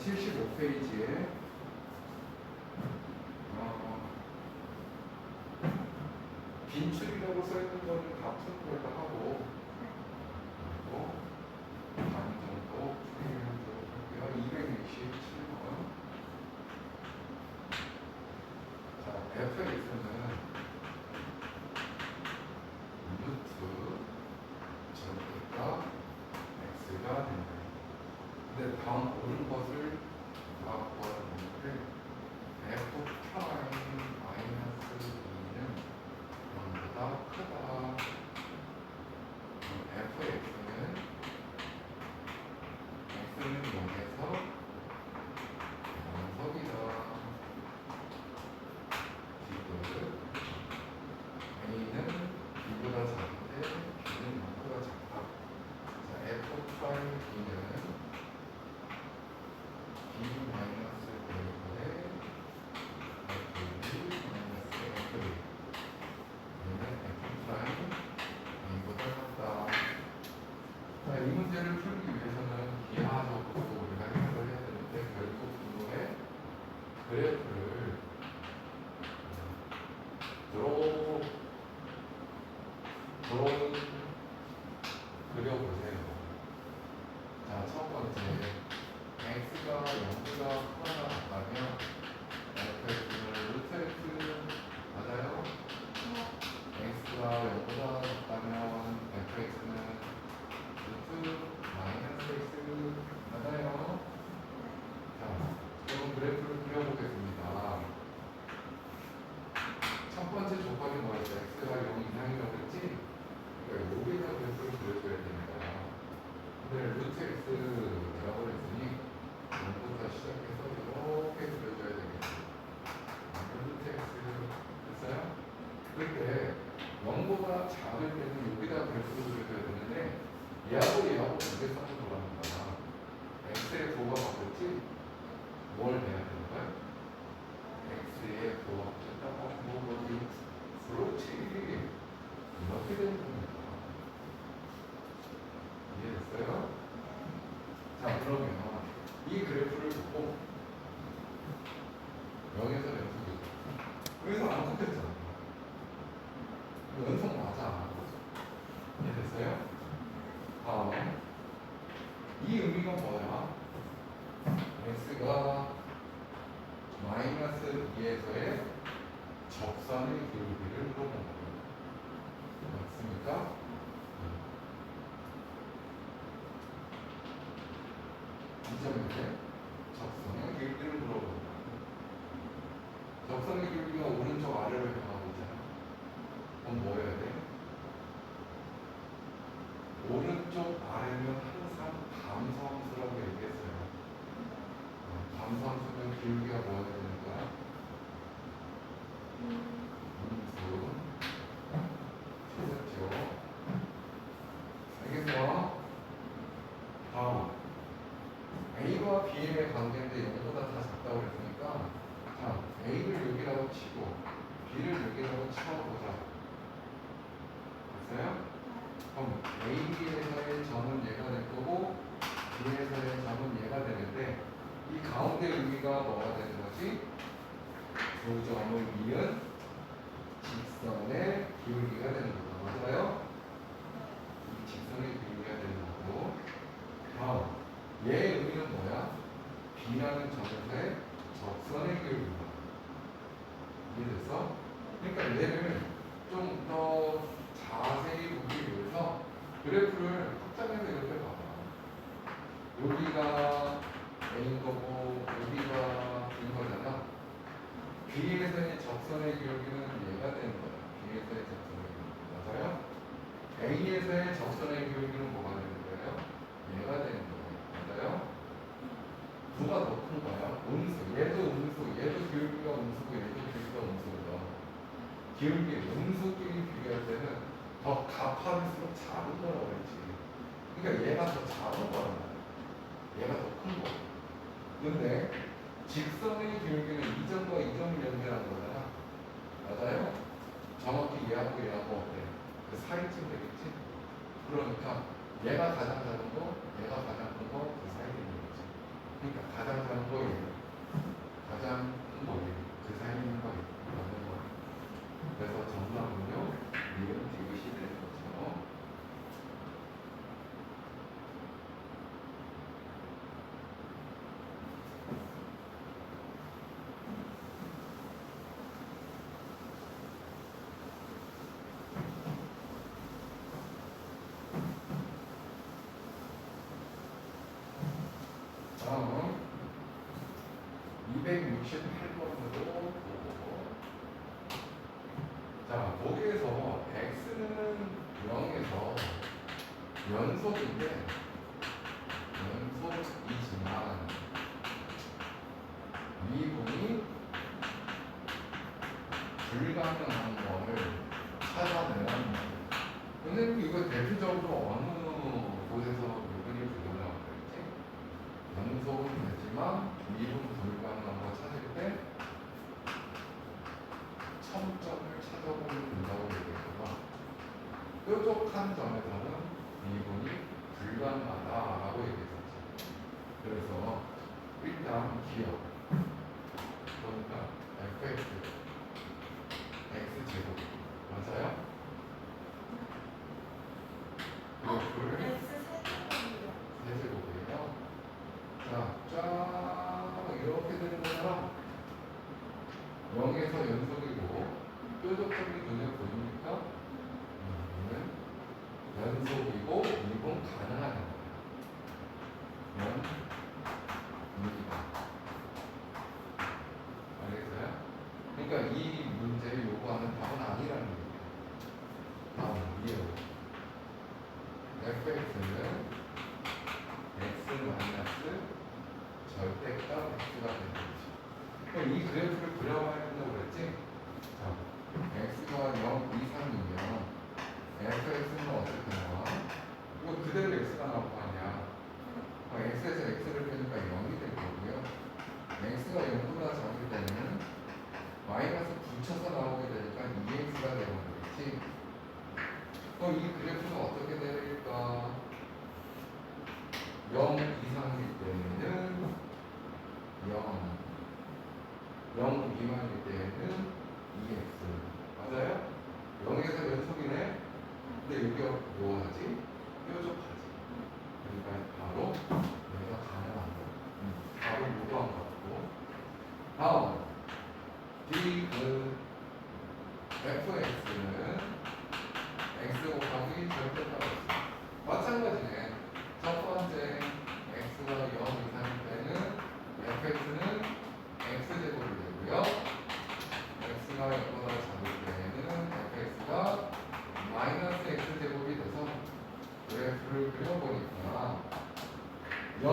75페이지에 빈출이라고 써있는 거는 다 푼 걸로 하고 그리고 반 정도 풀이하도록 할게요. 267번. 자, fx는 루트 절대가 x가 된다. 근데 다음 오른 것을 다 구하는 건데 f 프라임 마이너스 2는 0보다 크다. fx는 x는 0에서 0석이다. 지금 a는 b보다 작은데 b는 0보다 작다. 자, f 프라임 b는 b 마이너스 1분의 f1 마이너스 f2 얘는 f 프라임 b보다 작다. 자, 이 문제를 풀기 위해서는 기하적으로 우리가 해석을 해야 되는데 결국 분모의 그래프를 드로잉 그려보세요. 자, 첫 번째 x가 0보다 크거나 같다면 fx는 루트 x 맞아요? x가 0보다 작다면 fx는 루트 마이너스 x 맞아요? 자, 그럼 그래프를 그려보겠습니다. 첫 번째 조건이 뭐였죠? x가 0 이상이라고 했지? 그러니까 여기다 그래프를 그려줘야 됩니다. 근데 루트 x라고 했으니 0부터 시작해서 이렇게 그려줘야 되겠죠. 루트 x 됐어요? 그때 0보다 작을 때는 여기다 그래프를 그려줘야 되는데 얘하고 두개 섞어 돌아간다. x의 부호가 바뀌었지? 뭘 해야 되는 거야? x의 부호가 바뀌었다고? 뭐지? 그렇지. 이렇게 되는 겁니다. 이해됐어요? 자, 그러면 이 그래프를 보고 0에서 연속이죠. 여기서 안 섞였잖아. 연속 맞아. 이해됐어요? 다음 이 의미가 뭐야? x가 마이너스 2에서의 적선의 기울기를 물어본 거예요. 맞습니까? 이 점인데 적선의 기울기를 물어본 거예요. 적선의 기울기가 오른쪽 아래로 향하고 있잖아. 그럼 뭐 해야 돼? 오른쪽 아래는 항상 감성수라고 얘기했어요. 감성수는 기울기가 뭐가 되는 거야? 음수. 찾았죠? 알겠어? 다음 A와 B의 관계인데 0보다 다 작다고 그랬으니까 자, A를 여기라고 치고 B를 여기라고 쳐보자. 됐어요? 그럼 A에서의 점은 얘가 될 거고 B에서의 점은 얘가 되는데 이 가운데 의미가 뭐가 되는 거지? 두 점을 이은 직선의 기울기가 되는 거죠. 맞아요? 이 직선의 기울기가 되는 거고 다음 얘의 의미는 뭐야? B라는 점에서의 적선의 기울기다. 이해됐어? 그러니까 얘를 좀 더 자세히 보기 위해서 그래프를 확장해서 이렇게 봐봐. 여기가 A인 거고 여기가 B인 거잖아. B에서의 적선의 기울기는 얘가 되는 거야. B에서의 적선의 기울기. 맞아요? A에서의 적선의 기울기는 뭐가 되는 거예요? 얘가 되는 거예요. 맞아요? 누가 더 큰 거야? 음수. 얘도 음수. 얘도 기울기가 음수고 얘도 기울기가 음수거든. 기울기 음수끼리 비교할 때는 더 가파를수록 작은 거라고 했지. 그러니까 얘가 더 작은 거란 말이야. 얘가 더 큰 거. 근데 직선의 기울기는 이 점과 이 점을 연결한 거잖아. 맞아요? 정확히 얘하고 어때? 그 사이쯤 되겠지? 그러니까 얘가 가장 작은 거, 얘가 가장 큰 거, 그 사이에 있는 거지. 그러니까 가장 작은 거 1, 가장 큰 거 1, 그 사이에 있는 거 1, 맞는 거. 그래서 정답은요, 니은 디귿이 되는 거죠. 다음 268번으로 보고, 자, 거기에서 x는 0에서 연속인데 연속이지만 미분이 불가능한 거를 찾아내라는 거예요. 선생님 이거 대표적으로 어느 곳에서 미분이 불가능한 거였지? 연속은 되지만 미분 불가능한 거 찾을 때 첨점을 찾아보면 된다고 얘기했잖아. 뾰족한 점에서는 미분이 불가능하다라고 얘기했었지. 그래서 일단 기억 그러니까 fx x제곱 맞아요? 그걸 세제곱이에요. 자, 쫙 이렇게 되는 거잖아. 0에서 연속이고 뾰족점이 눈에 보이니까 얘는 연속이고 미분 가능하다는 거예요. 연속이다. 알겠어요? 그러니까 이 문제를 요구하는 답은 아니라는 얘기예요. 다음 이해로 fx는 x 마이너스 절대값 x가 되는 거지. 그럼 이 그래프를 그려봐야 된다고 그랬지? 자, x가 0 이상이면 fx는 어떻게 나와? 이거 그대로 x가 나올 거 아니야. x에서 x를 빼니까 0이 될 거고요. x가 0보다 작을 때는 마이너스 붙여서 나오게 되니까 2x가 되는 거겠지. 그럼 이 그래프가 어떻게 될까? 0 이상일 때는 0 미만일 때는 2x. 맞아요? 0에서 연속이네? 근데 여기가 뭐하지? 뾰족하지. 그러니까 바로 얘가 가능한 거. 바로 요구한 거 같고. 다음 디귿 fx는 x 곱하기 절대값 x. 마찬가지네. 첫 번째 x가 0 이상일 때는 fx는 x제곱이 되고요. x가 0보다 작을 때는 fx가 마이너스 x제곱이 돼서 그래프를 그려보니까 0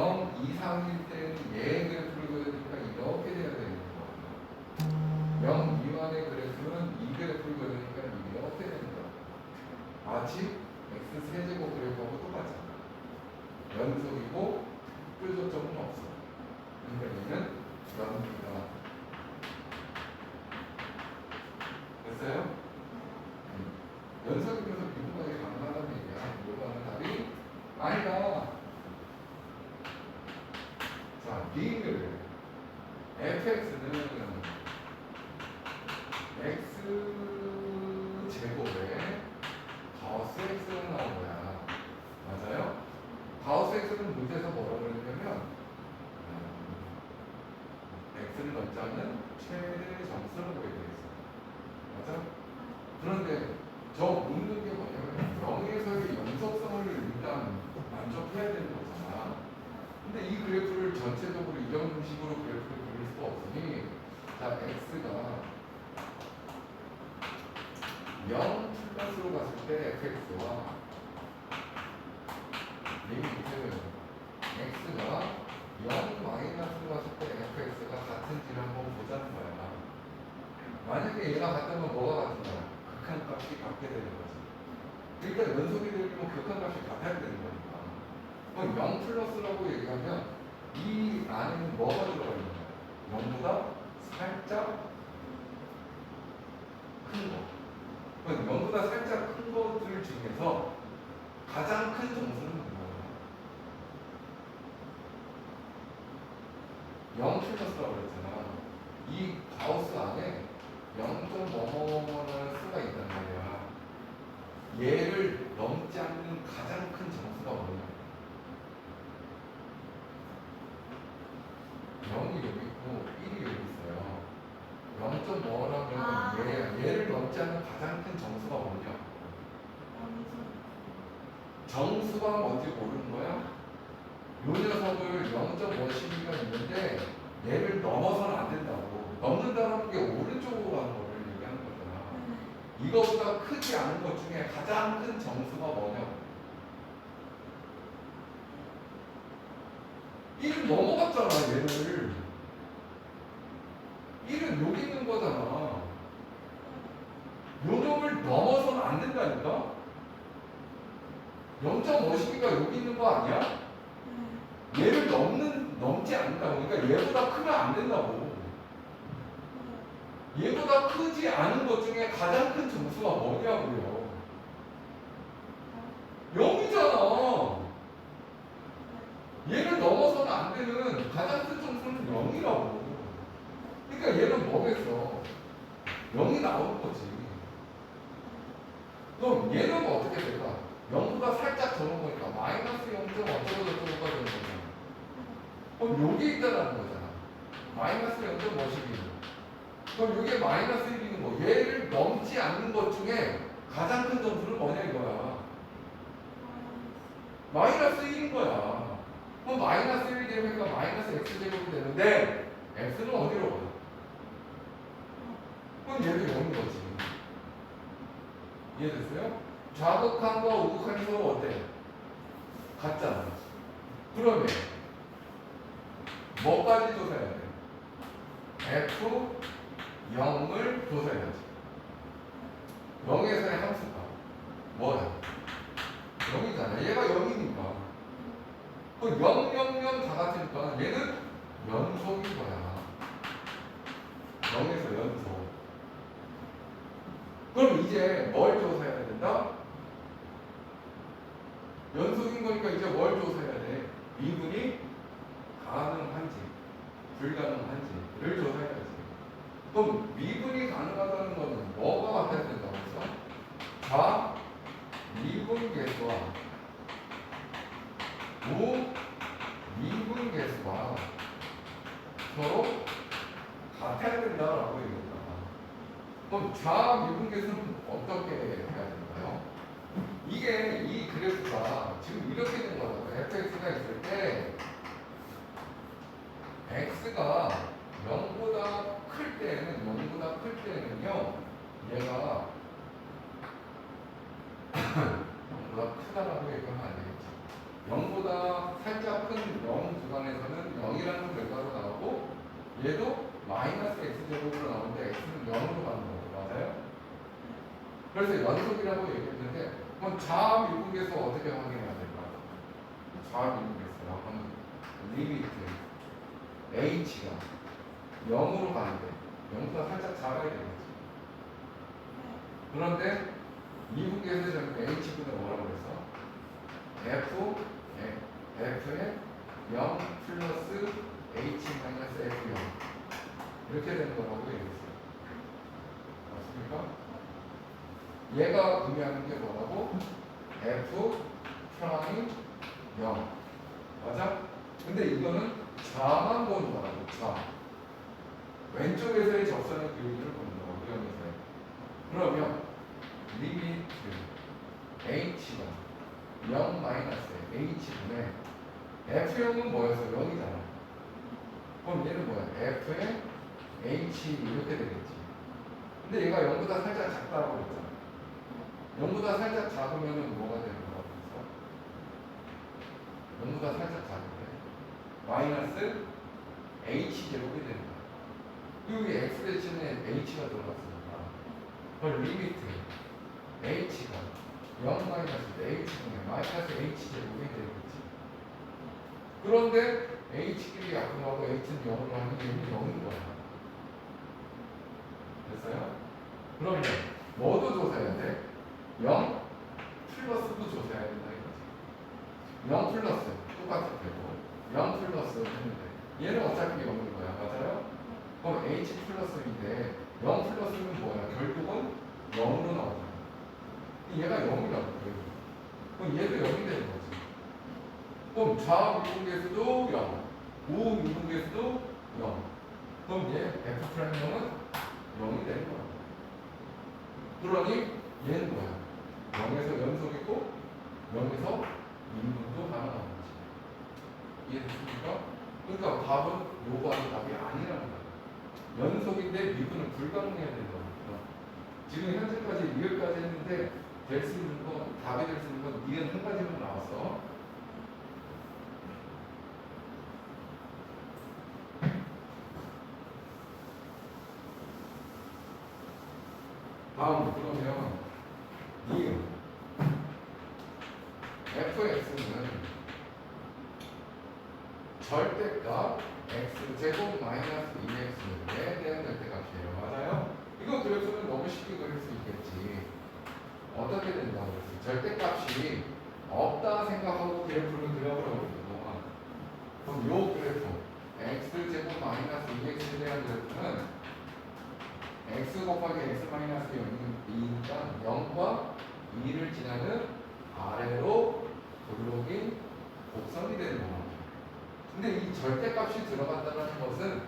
이상일 때는 얘 그래프를 그려니까 이렇게 돼야 되는 거예요. 0 미만의 그래프는 이 그래프를 그려니까 이렇게 되는 거예요. 마치 x 세제곱 그래프하고 똑같잖아. 연속이고 뾰족점은 없어. 그러니까 얘는 연속이다. 됐어요? 연속이면서 미분하게 가능하다는 얘기야. 요구하는 답이 아니다. 자, 리을 fx는 x 제곱에 가우스 x가 나온 거야. 맞아요? 가우스 x는 문제에서 뭐라고 그랬냐면 x를 넣지 않는 최대 점수를 보여야 되겠어. 맞아? 그런데 저 묻는 게 뭐냐면 0에서의 연속성을 일단 만족해야 되는 거잖아. 근데 이 그래프를 전체적으로 이런 식으로 그래프를 그릴 수가 없으니 자, x가 0 플러스로 갔을 때 fx와 리미트 x가 0 마이너스로 갔을 때 fx가 같은지를 한번 보자는 거야. 만약에 얘가 같다면 뭐가 같은 거야? 극한값이 같게 되는 거지. 그러니까 연속이 되려면 극한값이 같아야 되는 거니까. 그럼 0 플러스라고 얘기하면 이 안에는 뭐가 들어가 있는 거야? 0보다 살짝 큰 거. 그럼 0보다 살짝 큰 것들 중에서 가장 큰 점수는 뭐야? 0 플러스라고 그랬잖아. 이 가우스 안에 0.뭐뭐뭐라는 수가 있단 말이야. 얘를 넘지 않는 가장 큰 정수가 뭐냐? 0이 여기 있고 1이 여기 있어요. 0.뭐라면 얘를 넘지 않는 가장 큰 정수가 뭐냐? 정수가 뭔지 모르는 거야? 요 녀석을 0.5cm가 있는데 얘를 넘어서는 안 된다고. 넘는다는 게 오른쪽으로 가는 거를 얘기하는 거잖아. 이거보다 크지 않은 것 중에 가장 큰 정수가 뭐냐? 1은 넘어갔잖아, 얘를. 1은 여기 있는 거잖아. 요 놈을 넘어서는 안 된다니까? 0.5cm가 여기 있는 거 아니야? 얘를 넘지 않는다고. 그러니까 얘보다 크면 안 된다고. 얘보다 크지 않은 것 중에 가장 큰 정수가 뭐냐고요? 0이잖아. 얘를 넘어서는 안 되는 가장 큰 정수는 0이라고. 그러니까 얘는 뭐겠어? 0이 나오는 거지. 그럼 얘는 어떻게 될까? 0보다 살짝 더는 거니까 마이너스 0. 어쩌고 저쩌고가 되는 거잖아. 그럼 여기 있다라는 거잖아. 마이너스 0.5씩. 그럼 이게 마이너스 1이는 뭐? 얘를 넘지 않는 것 중에 가장 큰 점수는 뭐냐 이거야. 마이너스 1인 거야. 그럼 마이너스 1이 되니까 마이너스 x제곱이 되는데 x는 어디로 가? 그럼 얘도 0인 거지. 이해됐어요? 좌극한과 우극한 서로 어때? 같잖아. 그러면 뭐까지 조사해야 돼? f 0을 조사해야지. 0에서의 함수가 뭐야? 0이잖아. 얘가 0이니까. 그 0, 0, 0 다 같으니까 얘는 연속인 거야. 0에서 연속. 그럼 이제 뭘 조사해야 된다? 연속인 거니까 이제 뭘 조사해야 돼? 미분이 가능한지 불가능한지를 조사해야지. 그럼 미분이 가능하다는 거는 뭐가 같아야 된다고 했어? 좌 미분 계수와 우 미분 계수가 서로 같아야 된다라고 얘기했다. 그럼 좌 미분 계수는 어떻게 해야 될까요? 이게 이 그래프가 지금 이렇게 된 거라고. fx가 있을 때 x가 0보다 클 때는요 얘가 0보다 크다라고 얘기하면 안 되겠지. 0보다 살짝 큰 0 구간에서는 0이라는 결과로 나오고 얘도 마이너스 x제곱으로 나오는데 x는 0으로 가는 거죠. 맞아요? 그래서 연속이라고 얘기했는데 그럼 좌미분계수 어떻게 확인해야 될까? 좌미분계수라고 하는 리미트 h가 0으로 가는데 0보다 살짝 작아야 되겠지. 그런데 미분계수 저는 h분을 뭐라고 그랬어? f의 0 플러스 h 마이너스 f0 이렇게 되는 거라고 얘기했어요. 맞습니까? 얘가 의미하는 게 뭐라고? f 프라임 0 맞아? 근데 이거는 좌만 보는 거라고. 좌 왼쪽에서의 접선의 기울기를 보는 거라고. 그러면서 그러면 리미트 h가 0 마이너스 h분에 f0은 뭐였어? 0이잖아. 그럼 얘는 뭐야? f의 h 이렇게 되겠지. 근데 얘가 0보다 살짝 작다고 했잖아. 0보다 살짝 작으면 뭐가 되는 거라고 했어? 0보다 살짝 작은데 마이너스 h제곱이 되는 거야. 여기 x 대신에 h가 들어갔으니까 그걸 리미트 h가 0 마이너스 h분의 마이너스 h제곱이 되겠지. 그런데 h끼리 약분하고 h는 0으로 하는 게 0인 거야. 됐어요? 그러면 뭐도 조사해야 돼? 0 플러스도 조사해야 된다 이거지. 0 플러스 똑같을 테고 0 플러스 했는데 얘는 어차피 0인 거야. 맞아요? 그럼 h 플러스인데 0 플러스는 뭐야? 결국은 0으로 나오잖아. 얘가 0이라고 그래요. 그럼 얘도 0이 되는 거지. 그럼 좌우 미분계수도 0, 우우 미분계수도 0. 그럼 얘 f 프라임 0은 0이 되는 거야. 그러니 얘는 뭐야? 0에서 연속이고 0에서 미분도 하나 나오는 거지. 이해됐습니까? 그러니까 답은 요거 하는 답이 아니라는 거야. 연속인데 미분은 불가능해야 된다고. 지금 현재까지 리을까지 했는데 될 수 있는 건, 답이 될 수 있는 건 니은 한 가지만 나왔어. 다음 그러면 니은 fx는 절대값 x 제곱 마이너스 2x에 대한 절대값이에요. 맞아요? 이거 그래프는 너무 쉽게 그릴 수 있겠지. 어떻게 된다고 그랬어요? 절대값이 없다 생각하고 그래프를 그려보라고. 그럼 요 그래프 x 제곱 마이너스 2x에 대한 그래프는 x 곱하기 x 마이너스 2니까 0과 2를 지나는 아래로 블록인 곡선이 되는 거예요. 근데 이 절대값이 들어간다는 것은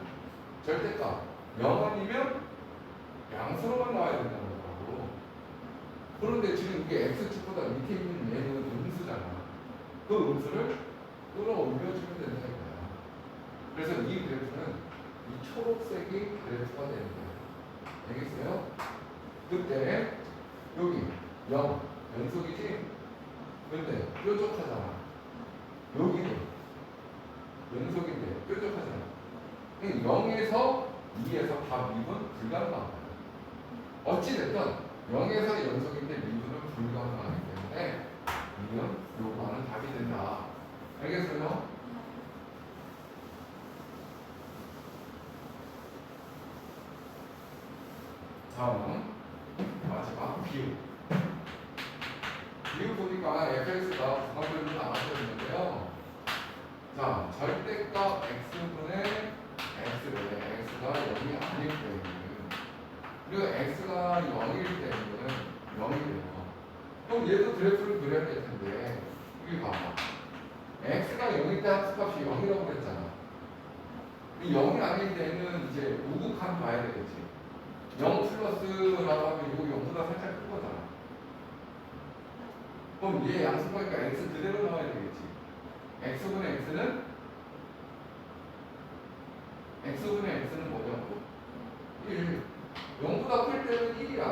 절대값 0 아니면 양수로만 나와야 된다는 거고. 그런데 지금 이게 x축보다 밑에 있는 얘는 음수잖아. 그 음수를 끌어올려주면 된다는 거야. 그래서 이 그래프는 이 초록색이 그래프가 되는 거야. 알겠어요? 그때 여기 0 연속이지? 근데 뾰족하잖아. 여기도 연속인데 뾰족하잖아. 0에서 2에서 다 미분 불가능한 거야. 어찌됐든 0에서 연속인데 미분은 불가능하기 때문에 이건 요거는 답이 된다. 알겠어요? 다음은 마지막 비율. 비율 보니까 fx가 부가별로 나눠져 있는데요. 자, 절대값 x분의 x분의 x가 0이 아닐 때는, 그리고 x가 0일 때는 0이 돼요. 그럼 얘도 그래프를 그려야 될 텐데, 여기 봐봐. x가 0일 때 합수값이 0이라고 그랬잖아. 0이 아닐 때는 이제 우극한 봐야 되겠지. 0 플러스라고 하면 이거 0보다 살짝 큰 거잖아. 그럼 얘 양수니까 x 그대로 나와야 되겠지. x분의 x는 뭐냐고? 1. 0보다 클 때는 1이야.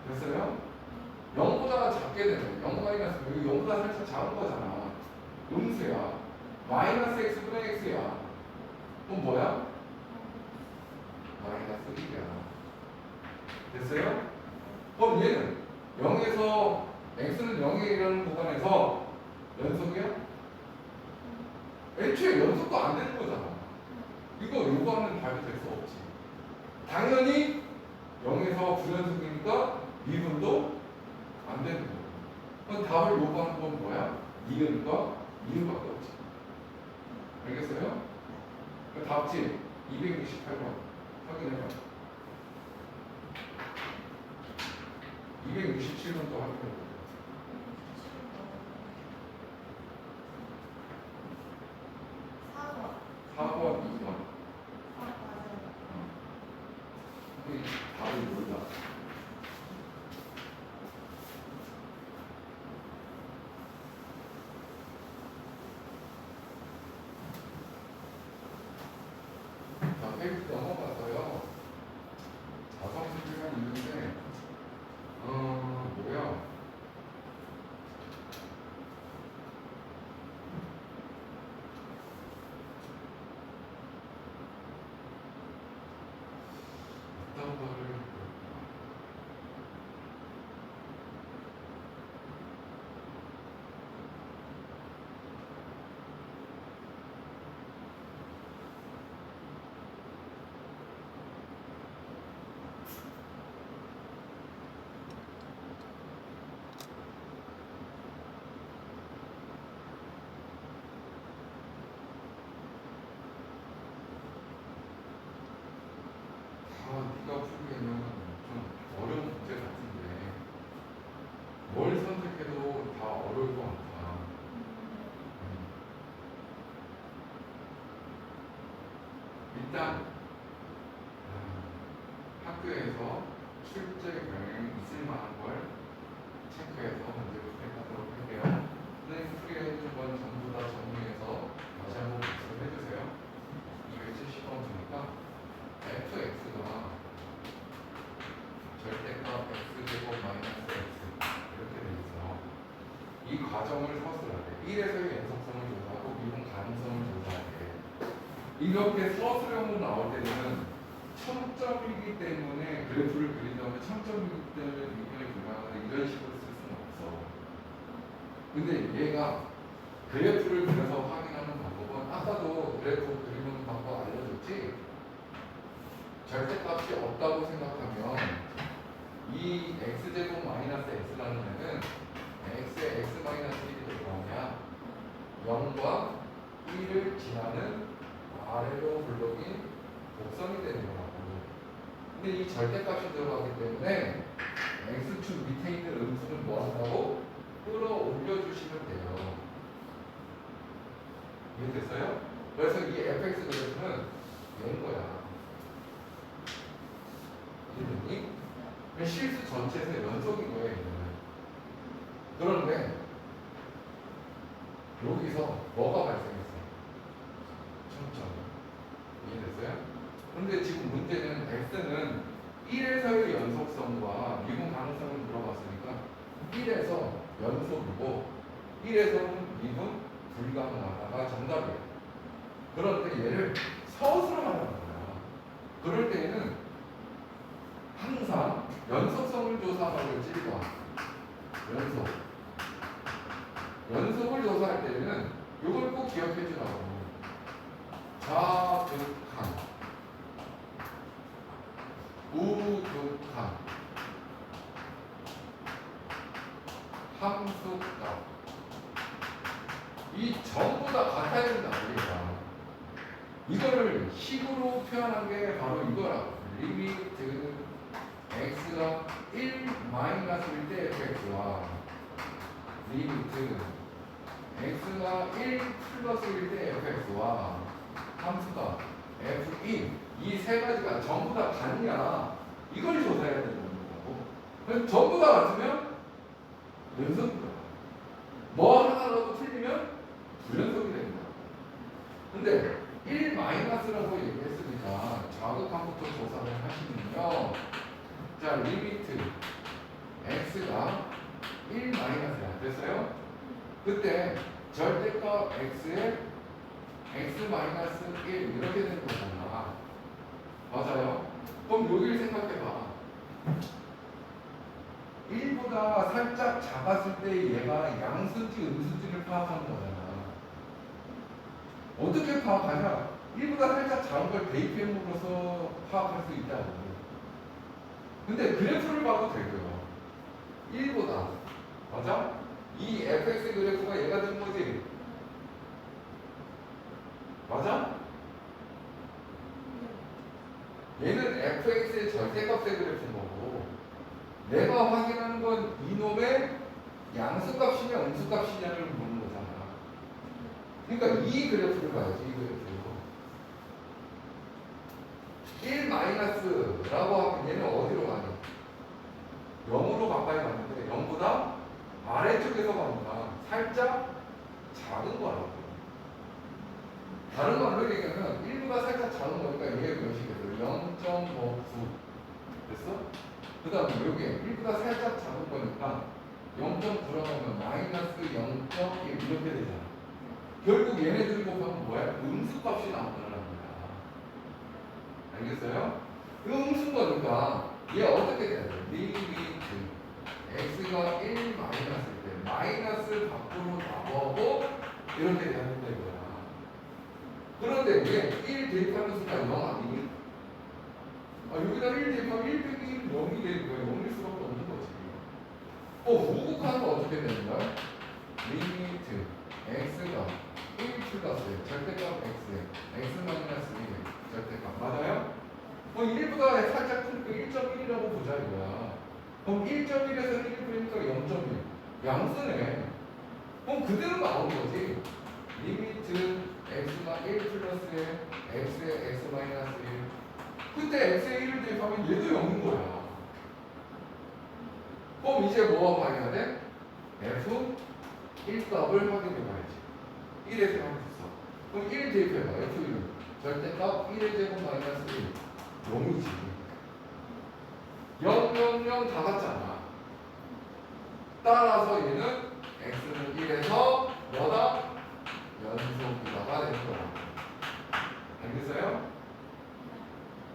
됐어요? 0보다 작게 되면 0 마이너스 여기 0보다 살짝 작은 거잖아. 음수야. 마이너스 x분의 x야. 그럼 뭐야? 마이너스 1이야. 됐어요? 그럼 얘는 0에서 x는 0에 이르는 구간에서 연속이야? 애초에 연속도 안 되는 거잖아. 이거 요구하는 답이 될 수 없지. 당연히 0에서 불연속이니까 미분도 안 되는 거야. 그럼 답을 요구하는 건 뭐야? 니은과 니은밖에 없지. 알겠어요? 답지 268번 확인해봐. 267번도 확인해봐. 4번 2번. 답이 몰라. 자, 페이지 넘어가서요. 자성수들만 있는데, 뭐야? 뭘 선택해도 다 어려울 것 같아. 일단 학교에서 출제 병행이 있을 만한 걸 체크해서 문제를 풀이하도록 할게요. 선생님 풀이해준 건 전부 다 정리해서 다시 한번 복습을 해주세요. 270번 주니까 fx가 절대값 x제곱 마이너스 x 이렇게 돼 있어. 이 과정을 서술하게 1에서의 연속성을 조사하고 미분 가능성을 조사하게 이렇게 서술형으로 나올 때는 청점이기 때문에 그래프를 그린 다음에 청점이기 때문에 미분이 불가능하다 이런 식으로 쓸 수는 없어. 근데 얘가 그래프를 그려서 확인하는 방법은 아까도 그래프 그리는 방법 알려줬지? 절대값이 없다고 생각하면 이 x제곱 마이너스 x라는 애는 x에 x 마이너스 1이 들어가냐 0과 1을 지나는 아래로 블록인 곡선이 되는 거라고. 근데 이 절대값이 들어가기 때문에 x축 밑에 있는 음수를 뭐 한다고? 끌어올려 주시면 돼요. 이해됐어요? 그래서 이 fx 그래프는 얘인 거야. 이해됐니? 실수 전체에서 연속인 거예요. 얘는. 그런데 여기서 뭐가 발생했어? 청점. 이해됐어요? 그런데 지금 문제는 x는 1에서의 연속성과 미분 가능성을 물어봤으니까 1에서 연속이고 1에서는 미분 불가능하다가 정답이에요. 그런데 얘를 서술하라는 거야. 그럴 때에는 항상 연속성을 조사하려고 찔러. 연속을 조사할 때는 이걸 꼭 기억해 주라고. 좌극한, 우극한, 함수값 이 전부 다 같아야 된다. 이거를 식으로 표현한 게 바로 이거라고. 리미트 x가 1 마이너스일 때 fx와 리미트 x가 1 플러스일 때 fx와 함수가 f1 이 세 가지가 전부 다 같냐 이걸 조사해야 되는 거고. 그럼 전부 다 같으면 연속이다. 뭐 하나라도 틀리면 불연속이 됩니다. 근데 1 마이너스라고 얘기했으니까 좌극한부터 조사를 하시면요. 자, 리미트 x가 1 마이너스야. 됐어요? 그때 절대값 x에 x 마이너스 1 이렇게 되는 거잖아. 맞아요? 그럼 여기를 생각해봐. 1보다 살짝 작았을 때 얘가 양수인지 음수인지를 파악하는 거잖아. 어떻게 파악하냐? 1보다 살짝 작은 걸 대입해으로써 파악할 수 있다고. 근데 그래프를 봐도 되고요. 1보다 맞아? 이 fx 그래프가 얘가 된 거지. 맞아? 얘는 fx의 절대값의 그래프인 거고 내가 확인하는 건 이놈의 양수값이냐 음수값이냐를 보는 거잖아. 그러니까 이 그래프를 봐야지. 이 그래프 1 마이너스라고 하면 얘는 어디로 가니? 0으로 가까이 갔는데 0보다 아래쪽에서 가니까 살짝 작은 거라고. 다른 말로 얘기하면 1보다 살짝 작은 거니까 얘 몇이겠어요? 0.59 됐어? 그 다음에 여기 1보다 살짝 작은 거니까 0.9라고 하면 마이너스 0.1 이렇게 되잖아. 결국 얘네들이 곱하면 뭐야? 음수값이 나온다는 거야. 알겠어요? 음수인 거니까 얘 어떻게 돼야 돼? 리미트 x가 1 마이너스일 때 마이너스 밖으로 나오고 이렇게 돼야 된다 이거야. 그런데 왜 1 대입하는 순간 0 아니니? 여기다 1 대입하면 1 빼기 1은 0이 되는 거야. 0일 수밖에 없는 거지. 우극하는 거 어떻게 되는 거야? 리미트 x가 1 플러스 절대값 x에 x 마이너스 1 절대값 맞아요? 1보다 살짝 크니까 1.1이라고 보자 이거야. 그럼 1.1에서 1 빼니까 0.1 양수네. 그럼 그대로 나오는 거지. 리미트 x가 1 플러스 x에 x 마이너스 1. 그때 x에 1을 대입하면 얘도 0인 거야. 그럼 이제 뭐 확인해야 돼? f 1값을 확인해봐야지. 1에서 확인했어. 그럼 1 대입해봐. f 1은 절대값 1의 제곱 마이너스 1 0이지. 0, 0, 0 다 같잖아. 따라서 얘는 x는 1에서 뭐다? 연속이다가 되는 거야. 알겠어요?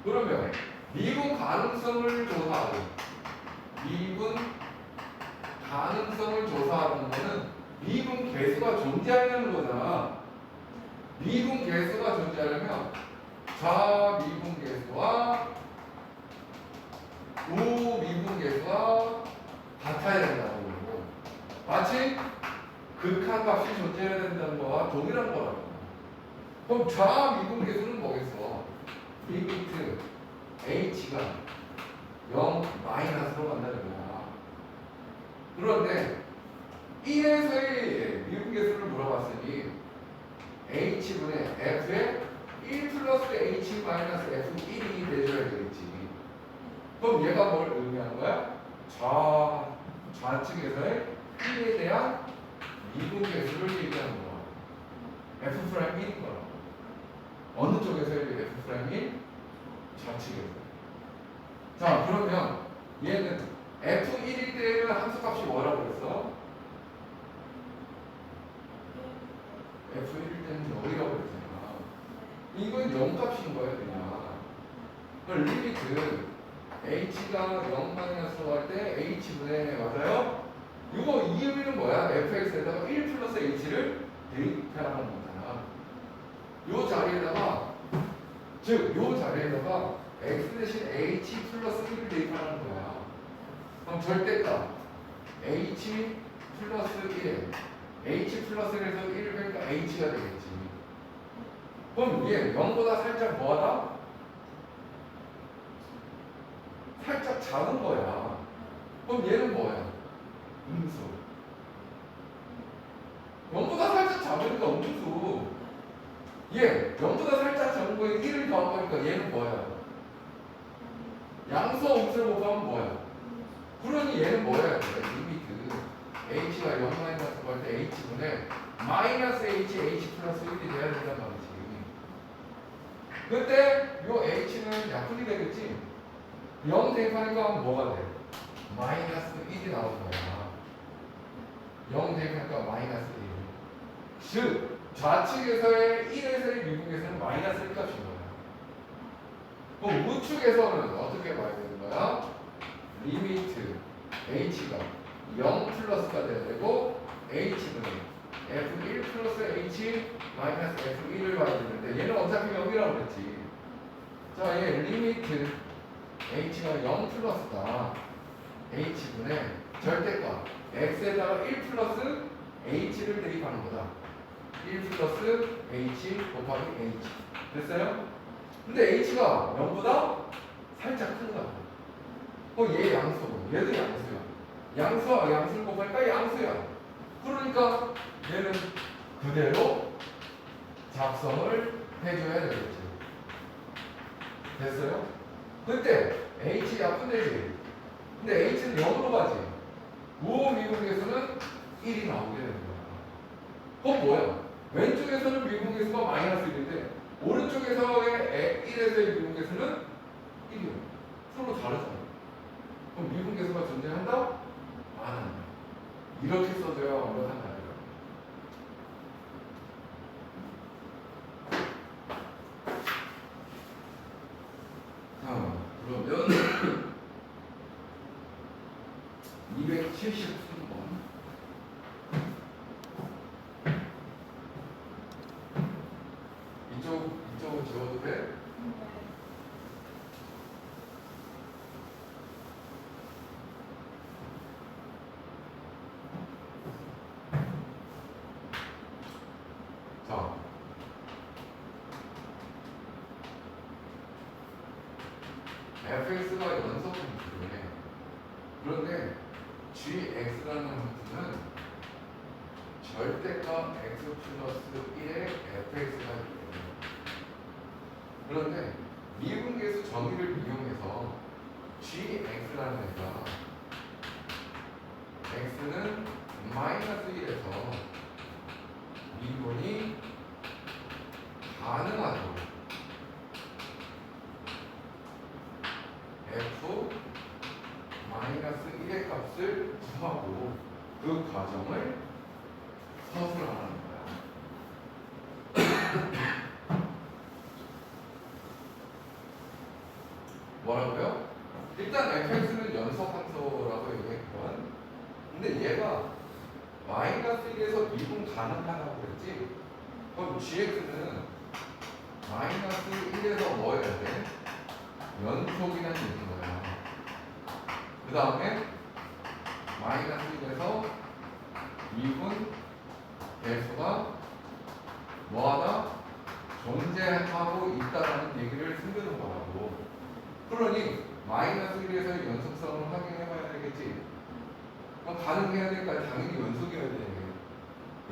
그러면 미분 가능성을 조사하고 미분 가능성을 조사하는 거는 미분 개수가 존재하는 거잖아. 미분 개수가 존재하려면 좌미분 개수와 우미분 개수가 같아야 된다는 거고, 마치 극한값이 존재해야 된다는 거와 동일한 거라고. 그럼 좌미분 개수는 뭐겠어? 리미트 h가 0 마이너스로 간다는 거야. 그런데 1에서의 미분 개수를 물어봤으니 h분의 f에 1 플러스 h 마이너스 f1이 되줘야 되겠지. 그럼 얘가 뭘 의미하는 거야? 좌측에서의 1에 대한 미분 개수를 얘기하는 거야. f 프라임 1인 거라. 어느 쪽에서의 f 프라임 1? 좌측에서. 자, 그러면 얘는 f1일 때는 함수값이 뭐라고 그랬어? f1일 때는 0이라고 그랬잖아. 이건 0값인 거야, 그냥. 그럼 리미트 h가 0 마이너스로 할 때 h분의, 맞아요? 이거 이 의미는 뭐야? fx에다가 1 플러스 h를 대입하는 거잖아. 요 자리에다가, 즉, 요 자리에다가 x 대신 h 플러스 1을 대입하는 거야. 그럼 절대값 h 플러스 1, h 플러스 1에서 1을 빼니까 h가 되겠지. 그럼 얘 0보다 살짝 뭐하다? 살짝 작은 거야. 그럼 얘는 뭐야? 음수. 0보다 살짝 작으니까 음수. 얘 0보다 살짝 작은 거에 1을 더한 거니까 얘는 뭐야? 양수와 음수를 곱하면 뭐야? 그러니 얘는 뭐야? 리미트 h가 0 마이너스 할 때 h분의 마이너스 h 플러스 1이 돼야 된단 말이지. 그때 요 h는 약분이 되겠지? 0 대입하니까 뭐가 돼? 마이너스 1이 나오는 거야. 0 대입하니까 마이너스 1. 즉, 좌측에서의 1에서의 미분에서는 마이너스 1 값인 거야. 그럼 우측에서는 어떻게 봐야 되는 거야? 리미트 h가 0 플러스가 돼야 되고 h분의 f1 플러스 h 마이너스 f1을 봐야 되는데 얘는 어차피 0이라고 그랬지. 자, 얘 리미트 h가 0 플러스다. h분의 절대값 x에다가 1 플러스 h를 대입하는 거다. 1 플러스 h 곱하기 h. 됐어요? 근데 h가 0보다 살짝 큰가. 얘 양수고 얘도 양수야. 양수와 양수를 곱하니까 양수야. 그러니까 얘는 그대로 작성을 해줘야 되겠지. 됐어요? 그때 h 약분되지. 근데 h는 0으로 가지. 우미분계수는 1이 나오게 되는 거야. 그건 뭐야? 왼쪽에서는 미분계수가 마이너스 1인데 오른쪽에서의 1에서의 미분계수는 1이야. 서로 다르잖아. 그럼 미분계수가 존재한다? 안 한다. 이렇게 써줘야 완벽한 답이야. 자, 그러면 273번. 이쪽은 지워도 돼? 자, fx가 연속 함수래. 그런데 gx라는 함수는 절대값 x 플러스 1의 fx가 있대요. 그런데 미분계수 정의를 이용해서 gx라는 애가 x는 마이너스 1에서 미분이 가능하도록 f 마이너스 1의 값을 구하고 그 과정을 서술하는 거야. 뭐라고요? 일단 fx는 연속함수라고 얘기했건, 근데 얘가 마이너스 1에서 미분 가능하다고 그랬지? 그럼 gx는 마이너스 1에서 뭐 해야 돼? 연속이라는 얘기인 거야. 그 다음에 마이너스 1에서 미분 개수가 뭐하다? 존재하고 있다라는 얘기를 숨기는 거라고. 그러니 마이너스 1에서 연속성을 확인해봐야 되겠지. 그럼 가능해야 되니까 당연히 연속이어야 돼.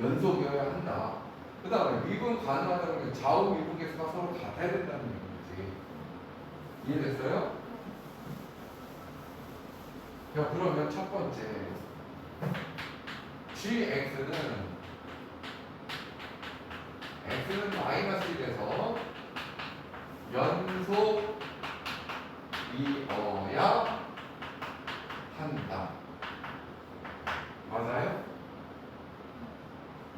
연속이어야 한다. 그 다음에 미분 가능하다는 게 좌우 미분 개수가 서로 같아야 된다는 얘기지. 이해됐어요? 자, 그러면 첫 번째 x는 마이너스 1에서 연속이어야 한다. 맞아요?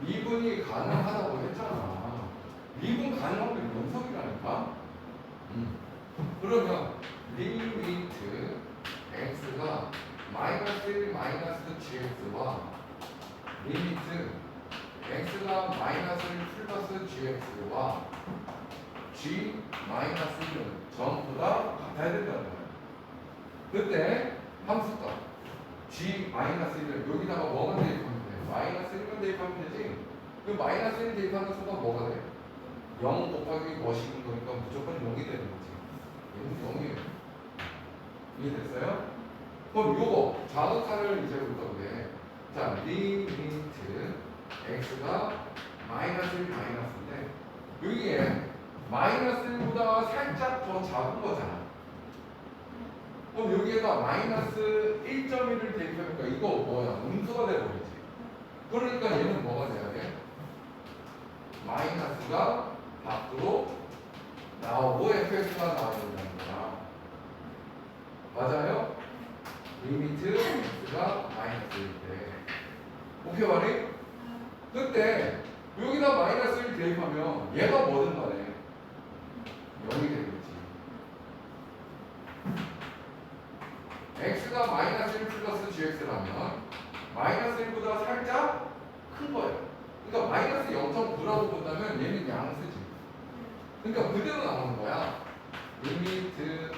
미분이 가능하다고 했잖아. 미분 가능하면 연속이라니까. 그러면 리미트 x가 마이너스 1 마이너스 gx와 리미트 x가 마이너스 1 플러스 gx와 g 마이너스 1은 전부 다 같아야 된다는 거야. 그때 함수값 g 마이너스 1을 여기다가 뭐만 대입하면 돼? 마이너스 1만 대입하면 되지. 그 마이너스 1 대입하는 순간 뭐가 돼? 0 곱하기 뭐식인 거니까 무조건 0이 되는 거지. 얘는 0이에요. 이해됐어요? 그럼 요거 자극하를 이제부터 그래. 자, 리미트 x가 마이너스 1 마이너스인데 여기에 마이너스 1보다 살짝 더 작은 거잖아. 그럼 여기에다 마이너스 1.1을 대입하니까 이거 뭐야? 음수가 돼버리지. 그러니까 얘는 뭐가 돼야 돼? 마이너스가 밖으로 나오고 fx가 나와야 된다는 거야. 맞아요? 리미트 x가 마이너스일 때. 오케이 말이? 그때 여기다 마이너스 1 대입하면 얘가 뭐든 간에 0이 되겠지. x가 마이너스 1 플러스 gx라면 마이너스 1보다 살짝 큰 거예요. 그러니까 마이너스 0.9라고 본다면 얘는 양수지. 그러니까 그대로 나오는 거야. 리미트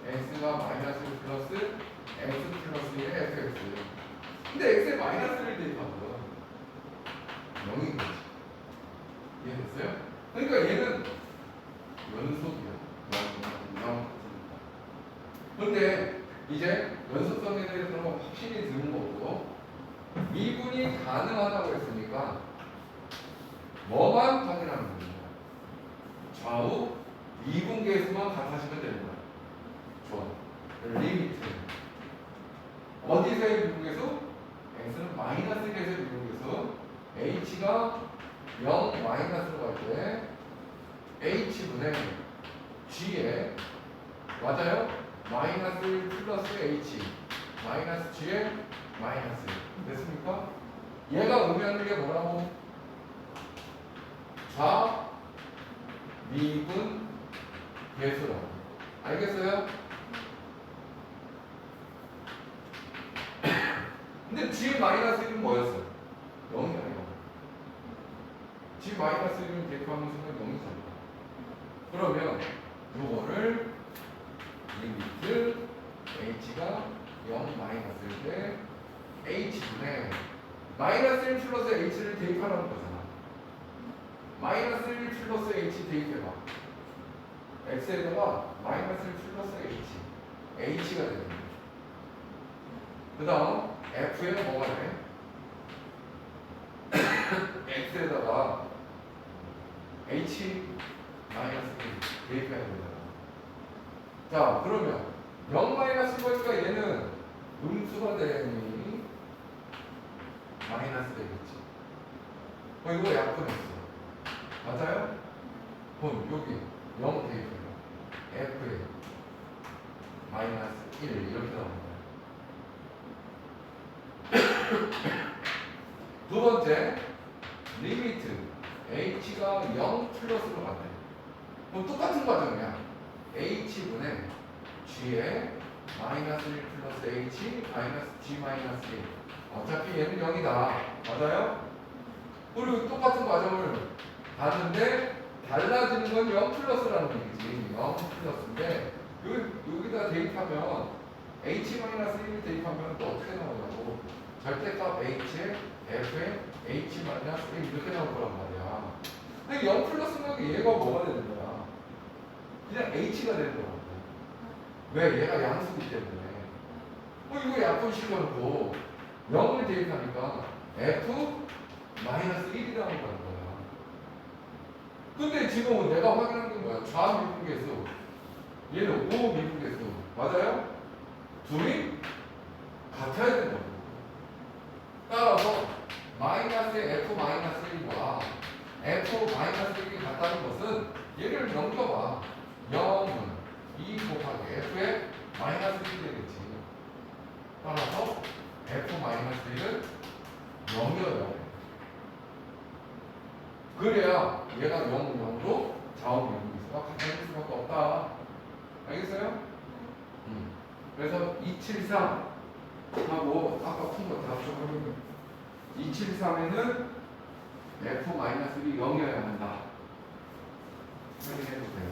x가 마이너스 1 플러스 x 플러스 1의 fx. 근데 x에 마이너스를 대입하거든. 0인 거지. 이해됐어요? 그러니까 얘는 연속이야. 0. 근데 이제 연속성에 대해서는 확실히 드는 거고, 미분이 가능하다고 했으니까 뭐만 확인하는 겁니다. 좌우 미분 계수만 같아지면 되는 거야. 좋아. 리미트 어디서의 미분 계수? x는 마이너스 1에서의 미분 계수. h가 0 마이너스로 갈 때 h분의 g에 맞아요? 마이너스 1 플러스 h 마이너스 g에 마이너스 1 됐습니까? 얘가 의미하는 게 뭐라고? 좌 미분 계수라고. 알겠어요? 근데 g 마이너스 1은 뭐였어요? 0이 아니고 g 마이너스 1은 대입하는 순간 0이잖아. 그러면 요거를 리미트 h가 0 마이너스일 때 h분의 마이너스 1 플러스 h를 대입하라는 거잖아. 마이너스 1 플러스 h 대입해봐. x에다가 마이너스 1 플러스 h가 되는 거야. 그 다음 f에 뭐가 돼? x에다가 h 마이너스 1 대입해야 됩니다. 자, 그러면 0 마이너스 1이니까 얘는 음수가 되니 마이너스 되겠지. 이거 약분했어. 맞아요? 그럼 여기 0 대입해요. f에 마이너스 1 이렇게 나옵니다. 두 번째, 리미트 h가 0 플러스로 간대. 그럼 똑같은 과정이야. h분의 g에 마이너스 1 플러스 h 마이너스 g 마이너스 1. 어차피 얘는 0이다. 맞아요? 그리고 똑같은 과정을 봤는데 달라지는 건 0 플러스라는 얘기지. 0 플러스인데 여기다 대입하면 h 마이너스 1 대입하면 또 어떻게 나오냐고. 절대값 h에 f에 h 마이너스 1 이렇게 나올 거란 말이야. 근데 0 플러스면 얘가 뭐가 되는 거야? 그냥 h가 되는 거라고. 왜? 얘가 양수기 때문에. 이거 약분시켜놓고 0을 대입하니까 f 마이너스 1이 나온 거야. 근데 지금은 내가 확인한 게 뭐야? 좌미분계수. 얘는 우미분계수. 맞아요? 둘이 같아야 된다고. 따라서 마이너스의 f 마이너스 1과 f 마이너스 1이 같다는 것은 얘를 넘겨봐. 0은 2 곱하기 f의 마이너스 1이 되겠지. 따라서 f 마이너스 1은 0이어요. 그래야 얘가 0, 0로 좌우미분계수가 같아질 수밖에 없다. 알겠어요? 그래서 273하고 아까 푼 거 다 써보면 273에는 f-1이 0이어야 한다. 확인해 보세요.